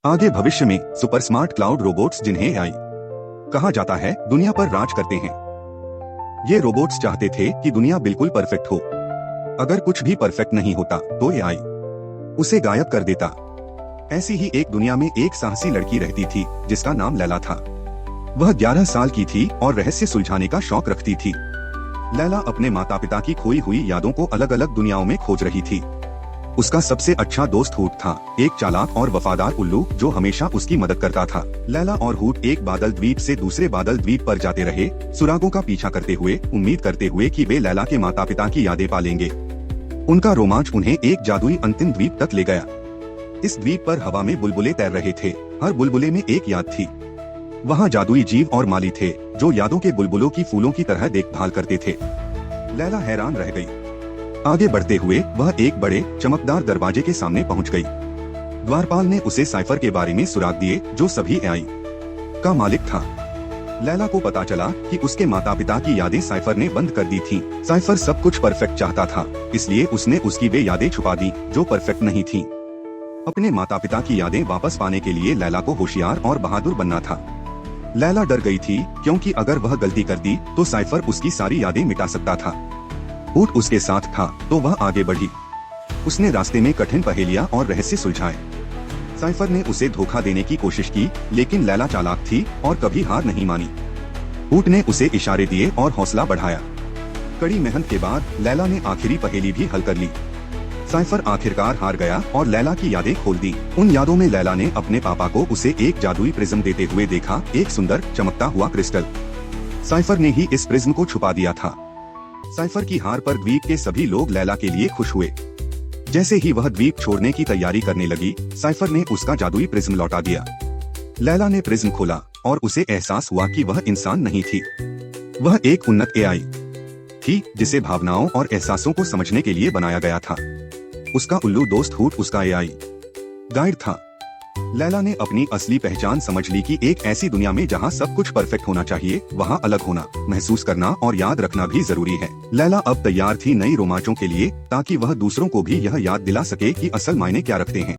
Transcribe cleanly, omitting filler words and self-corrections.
आगे भविष्य में सुपर स्मार्ट क्लाउड रोबोट्स जिन्हें एआई कहा जाता है दुनिया पर राज करते हैं। ये रोबोट्स चाहते थे कि दुनिया बिल्कुल परफेक्ट हो। अगर कुछ भी परफेक्ट नहीं होता तो एआई उसे गायब कर देता। ऐसी ही एक दुनिया में एक साहसी लड़की रहती थी जिसका नाम लैला था। वह 11 साल की थी और रहस्य सुलझाने का शौक रखती थी। लैला अपने माता पिता की खोई हुई यादों को अलग अलग दुनियाओं में खोज रही थी। उसका सबसे अच्छा दोस्त हूट था, एक चालाक और वफादार उल्लू जो हमेशा उसकी मदद करता था। लैला और हूट एक बादल द्वीप से दूसरे बादल द्वीप पर जाते रहे, सुरागों का पीछा करते हुए, उम्मीद करते हुए कि वे लैला के माता पिता की यादें पालेंगे। उनका रोमांच उन्हें एक जादुई अंतिम द्वीप तक ले गया। इस द्वीप पर हवा में बुलबुले तैर रहे थे। हर बुलबुले में एक याद थी। वहाँ जादुई जीव और माली थे जो यादों के बुलबुलों की फूलों की तरह देखभाल करते थे। लैला हैरान रह गई। आगे बढ़ते हुए वह एक बड़े चमकदार दरवाजे के सामने पहुंच गई। द्वारपाल ने उसे साइफर के बारे में सुराग दिए जो सभी एआई का मालिक था। लैला को पता चला कि उसके माता पिता की यादें साइफर ने बंद कर दी थीं। साइफर सब कुछ परफेक्ट चाहता था, इसलिए उसने उसकी वे यादें छुपा दी जो परफेक्ट नहीं थीं। अपने माता पिता की यादें वापस पाने के लिए लैला को होशियार और बहादुर बनना था। लैला डर गई थी क्योंकि अगर वह गलती कर दी तो साइफर उसकी सारी यादें मिटा सकता था। हूट उसके साथ था तो वह आगे बढ़ी। उसने रास्ते में कठिन पहेलियां और रहस्य सुलझाए। साइफर ने उसे धोखा देने की कोशिश की, लेकिन लैला चालाक थी और कभी हार नहीं मानी। हूट ने उसे इशारे दिए और हौसला बढ़ाया। कड़ी मेहनत के बाद लैला ने आखिरी पहेली भी हल कर ली। साइफर आखिरकार हार गया और लैला की यादें खोल दी। उन यादों में लैला ने अपने पापा को उसे एक जादुई प्रिज्म देते हुए देखा, एक सुंदर चमकता हुआ क्रिस्टल। साइफर ने ही इस प्रिज्म को छुपा दिया था। साइफर की हार पर द्वीप के सभी लोग लैला के लिए खुश हुए। जैसे ही वह द्वीप छोड़ने की तैयारी करने लगी, साइफर ने उसका जादुई प्रिज्म लौटा दिया। लैला ने प्रिज्म खोला और उसे एहसास हुआ कि वह इंसान नहीं थी। वह एक उन्नत एआई थी जिसे भावनाओं और एहसासों को समझने के लिए बनाया गया था। उसका उल्लू दोस्त हूट उसका एआई गाइड था। लैला ने अपनी असली पहचान समझ ली कि एक ऐसी दुनिया में जहां सब कुछ परफेक्ट होना चाहिए, वहां अलग होना, महसूस करना और याद रखना भी जरूरी है। लैला अब तैयार थी नई रोमांचों के लिए, ताकि वह दूसरों को भी यह याद दिला सके कि असल मायने क्या रखते हैं।